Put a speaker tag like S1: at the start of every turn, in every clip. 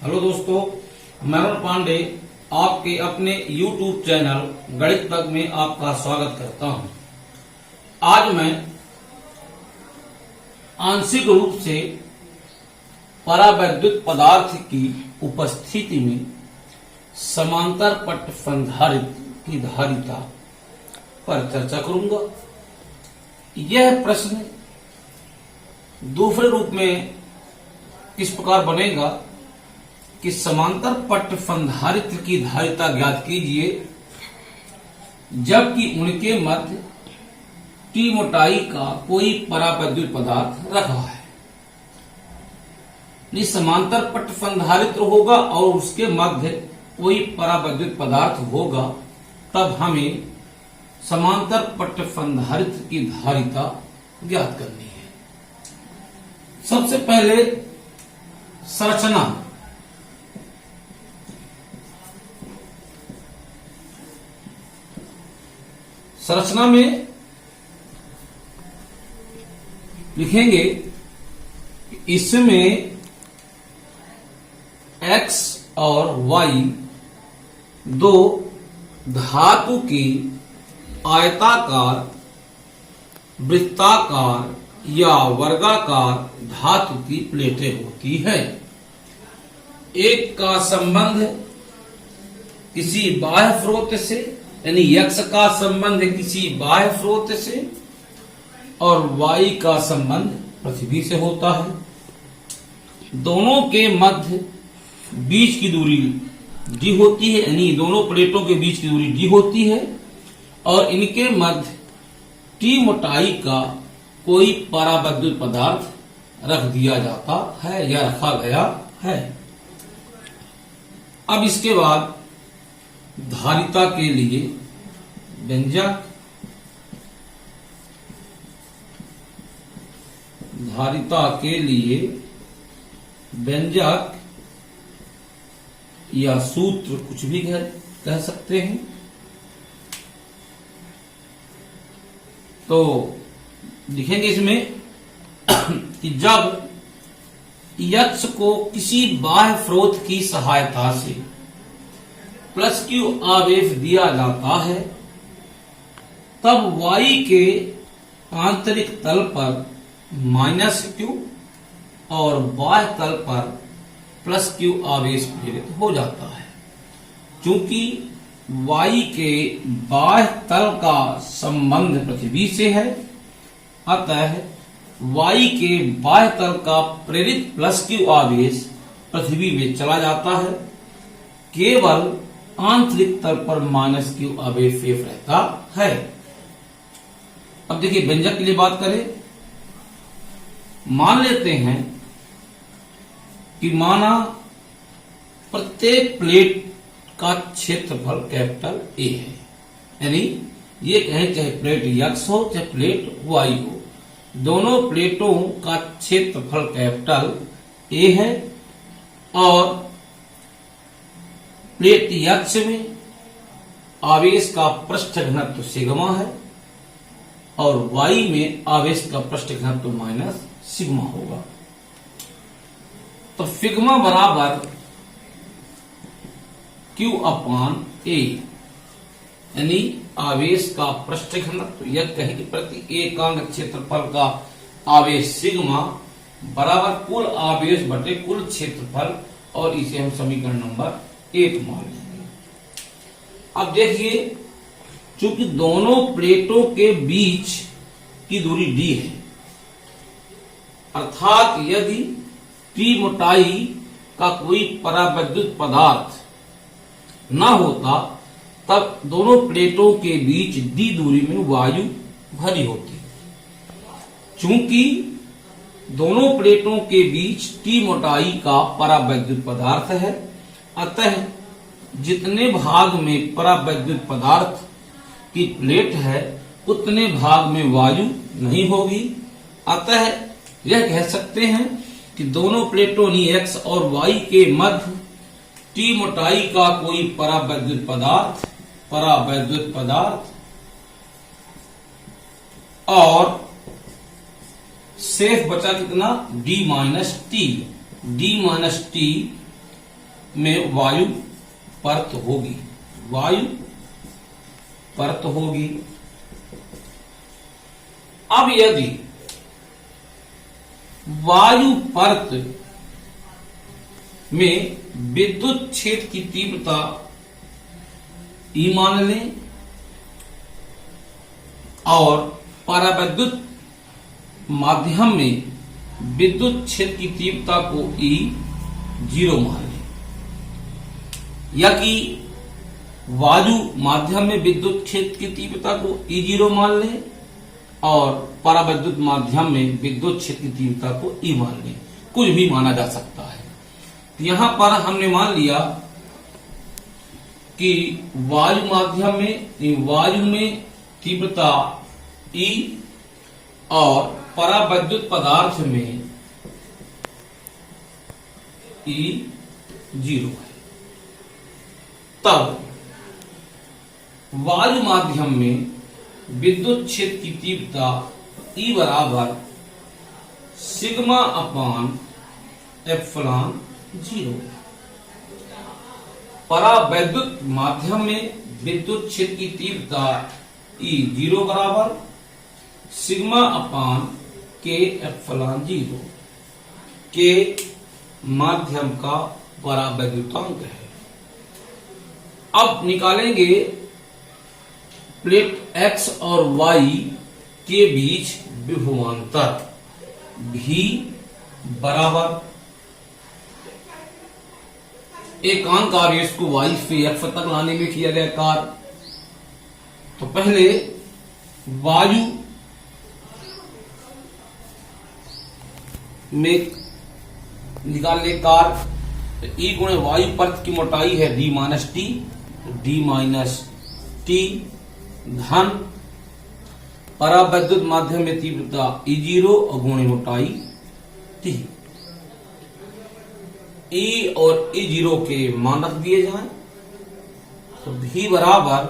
S1: Hello दोस्तों, मैं अरुण पांडे आपके अपने YouTube चैनल गणित तक में आपका स्वागत करता हूं। आज मैं आंशिक रूप से परावैद्युत पदार्थ की उपस्थिति में समांतर पट संधारित्र की धारिता पर चर्चा करूंगा। यह प्रश्न दूसरे रूप में किस प्रकार बनेगा कि समांतर पट संधारित्र की धारिता ज्ञात कीजिए जबकि उनके मध्य टी मोटाई का कोई परावैद्युत पदार्थ रखा है। समांतर पट संधारित्र होगा और उसके मध्य कोई परावैद्युत पदार्थ होगा, तब हमें समांतर पट संधारित्र की धारिता ज्ञात करनी है। सबसे पहले संरचना में लिखेंगे इसमें x और y दो धातु की आयताकार, वृत्ताकार या वर्गाकार धातु की प्लेटें होती है। एक का संबंध किसी बाह्य स्रोत से यानी x का संबंध किसी बाह्य स्रोत से और y का संबंध पृथ्वी से होता है। दोनों के मध्य बीच की दूरी d होती है, यानी दोनों प्लेटों के बीच की दूरी d होती है और इनके मध्य t मोटाई का कोई परावैद्युत पदार्थ रख दिया जाता है या रखा गया है। अब इसके बाद धारिता के लिए व्यंजक, धारिता के लिए व्यंजक या सूत्र कुछ भी कह सकते हैं। तो लिखेंगे इसमें कि जब x को किसी बाह्य स्रोत की सहायता से प्लस q आवेश दिया जाता है, तब y के आंतरिक तल पर माइनस q और बाह्य तल पर प्लस q आवेश प्रेरित हो जाता है। चूंकि y के बाह्य तल का संबंध पृथ्वी से है, अतः y के बाह्य तल का प्रेरित प्लस q आवेश पृथ्वी में चला जाता है। केवल आंतरिक तल पर माइनस q आवेश शेष रहता है। अब देखिए व्यंजक के लिए बात करें, मान लेते हैं कि माना प्रत्येक प्लेट का क्षेत्रफल कैपिटल A है, यानी ये कहें चाहे प्लेट x हो चाहे प्लेट y हो, दोनों प्लेटों का क्षेत्रफल कैपिटल A है और प्लेट x में आवेश का पृष्ठ घनत्व सिग्मा है और y में आवेश का पृष्ठ घनत्व माइनस सिग्मा होगा। तो सिग्मा बराबर q अपान a, यानी आवेश का पृष्ठ घनत्व या कहें कि प्रति एकांक क्षेत्रफल का आवेश सिग्मा बराबर कुल आवेश बटे कुल क्षेत्रफल, और इसे हम समीकरण नंबर 1 मान लेंगे। अब देखिए, चूंकि दोनों प्लेटों के बीच की दूरी d है, अर्थात यदि t मोटाई का कोई परावैद्युत पदार्थ न होता तब दोनों प्लेटों के बीच d दूरी में वायु भरी होती। चूंकि दोनों प्लेटों के बीच t मोटाई का परावैद्युत पदार्थ है, अतः जितने भाग में परावैद्युत पदार्थ की प्लेट है उतने भाग में वायु नहीं होगी। अतः यह कह सकते हैं कि दोनों प्लेटों x और y के मध्य t मोटाई का कोई परावैद्युत पदार्थ और शेष बचा कितना d माइनस टी में वायु परत होगी, वायु परत होगी। अब यदि वायु परत में विद्युत क्षेत्र की तीव्रता E मान लें और परावैद्युत माध्यम में विद्युत क्षेत्र की तीव्रता को E 0 मान लें, या कि वायु माध्यम में विद्युत क्षेत्र की तीव्रता को E 0 मान लें और परावैद्युत माध्यम में विद्युत क्षेत्र की तीव्रता को E मान लें, कुछ भी माना जा सकता है। यहां पर हमने मान लिया कि वायु माध्यम में, वायु में तीव्रता E और परावैद्युत पदार्थ में E 0 है। तब वायु माध्यम में विद्युत क्षेत्र की तीव्रता E बराबर सिग्मा अपान एप्सिलॉन 0। परावैद्युत माध्यम में विद्युत क्षेत्र की तीव्रता E 0 बराबर सिग्मा अपान के एप्सिलॉन 0, के माध्यम का परावैद्युतांक है। अब निकालेंगे प्लेट X और Y के बीच विभवांतर V बराबर एक कान कार्य इसको Y से X तक लाने में किया गया कार्य। तो पहले वायु में निकाल ले कार्य। E गुणे वायु परत की मोटाई है D minus T, D minus T धन परावैद्युत माध्यम में तीव्रता E 0 और गुणे मोटाई T। E और E 0 के मान रख दिए जाएं तो V बराबर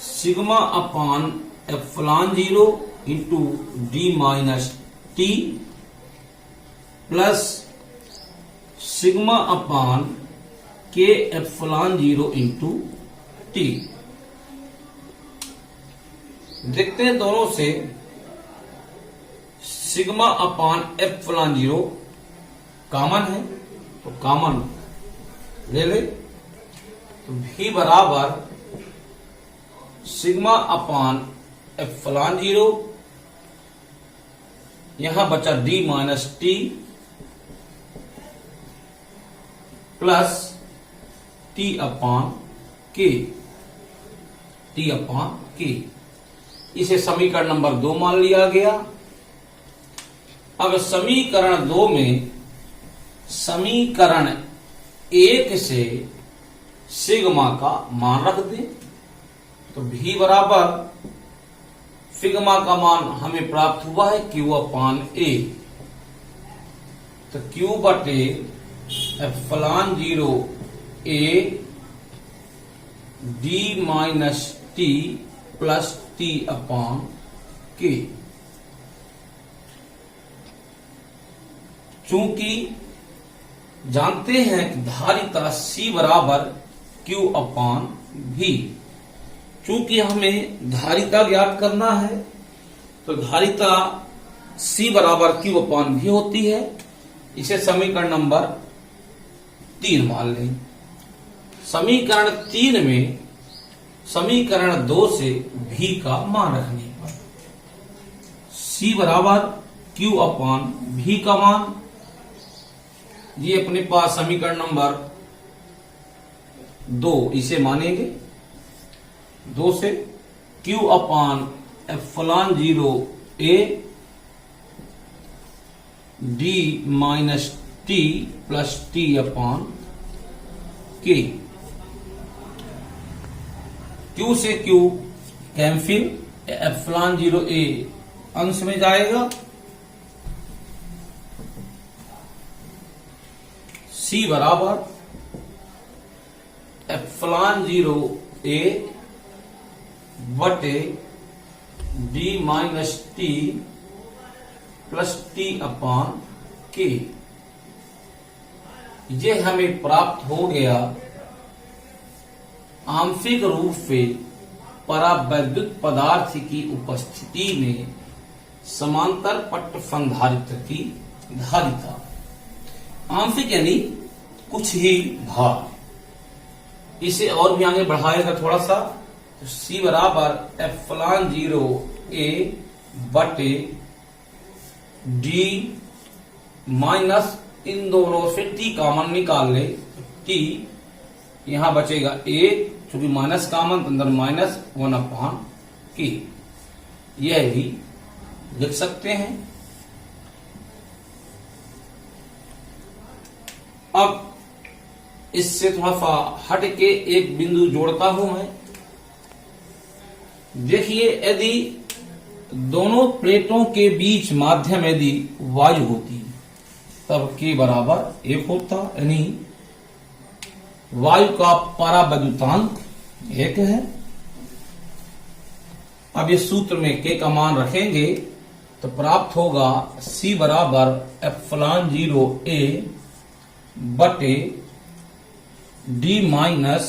S1: सिग्मा अपान epsilon 0 into D minus T plus sigma अपान के एप्सिलॉन 0 इंटू टी। देखते हैं दोनों से सिग्मा अपान एप्सिलॉन 0 कॉमन है तो कॉमन ले ले, तो V बराबर सिग्मा अपान एप्सिलॉन 0, यहां बचा D minus T plus T अपान के, T अपान के। इसे समीकरण नंबर 2 मान लिया गया। अब समीकरण 2 में समीकरण 1 से सिग्मा का मान रख दें तो V बराबर सिग्मा का मान हमें प्राप्त हुआ है Q अपान A, तो Q बटे epsilon 0 A D minus T plus T अपान के। चूंकि जानते हैं कि धारिता C बराबर Q अपान V, चूंकि हमें धारिता ज्ञात करना है तो धारिता C बराबर Q अपान V होती है। इसे समीकरण नंबर 3 मान लें। समीकरण 3 में समीकरण 2 से V का मान रखने पर C बराबर Q अपान V का मान, ये अपने पास समीकरण नंबर 2, इसे मानेंगे 2 से Q upon epsilon 0 A D minus T plus T अपान के। Q से Q कैंसिल, एप्सिलॉन 0 A अंश में जाएगा, C बराबर एप्सिलॉन 0 A बटे D minus T plus T अपान के। ये हमें प्राप्त हो गया आंशिक रूप से परावैद्युत पदार्थ की उपस्थिति में समांतर पट्ट संधारित्र की धारिता। आंशिक यानी कुछ ही भाग। इसे और भी आगे बढ़ाएगा थोड़ा सा, तो C बराबर एप्सिलॉन 0 A बटे D माइनस इन दोनों से T कॉमन निकाल ले। T यहां बचेगा A, चूंकि माइनस कॉमन तो अंदर माइनस 1/K। यह भी लिख सकते हैं। अब इससे थोड़ा सा हट के एक बिंदु जोड़ता हूं मैं। देखिए, यदि दोनों प्लेटों के बीच माध्यम यदि वायु होती तब K बराबर 1 होता, यानी वायु का परावैद्युतांक 1 है। अब इस सूत्र में K का मान रखेंगे तो प्राप्त होगा C बराबर एप्सिलॉन 0 A बटे D माइनस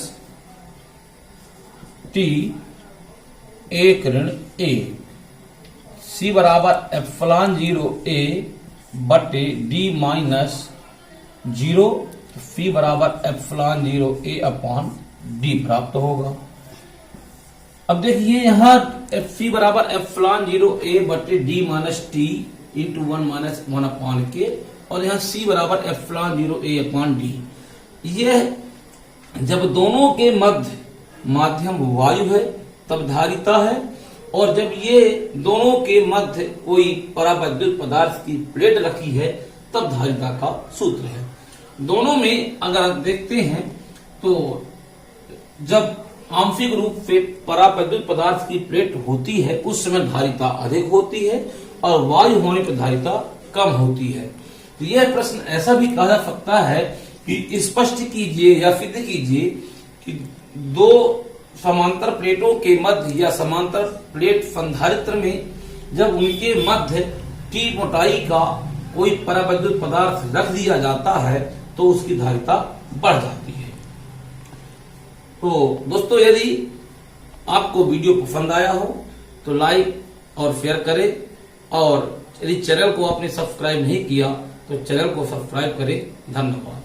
S1: T 1 ऋण A। C बराबर एप्सिलॉन 0 A बटे D माइनस 0, C बराबर एप्सिलॉन 0 A अपॉन D प्राप्त होगा। अब देखिए यहां C बराबर एप्सिलॉन 0 A बटे D minus T into 1 minus 1/K, और यहाँ C बराबर एप्सिलॉन 0 A अपॉन D। यह जब दोनों के मध्य माध्यम वायु है तब धारिता है, और जब ये दोनों के मध्य कोई परावैद्युत पदार्थ की प्लेट रखी है तब धारिता का सूत्र है। दोनों में अगर आप देखते हैं तो जब आंशिक रूप से परावैद्युत पदार्थ की प्लेट होती है उस समय धारिता अधिक होती है और वायु होने पर धारिता कम होती है। तो यह प्रश्न ऐसा भी कहा जा सकता है कि स्पष्ट कीजिए या सिद्ध कीजिए कि दो समांतर प्लेटों के मध्य या समांतर प्लेट संधारित्र में जब उनके मध्य T मोटाई का कोई परावैद्युत पदार्थ रख दिया जाता है तो उसकी धारिता बढ़ जाती है। तो दोस्तों, यदि आपको वीडियो पसंद आया हो तो लाइक और शेयर करें, और यदि चैनल को आपने सब्सक्राइब नहीं किया तो चैनल को सब्सक्राइब करें। धन्यवाद।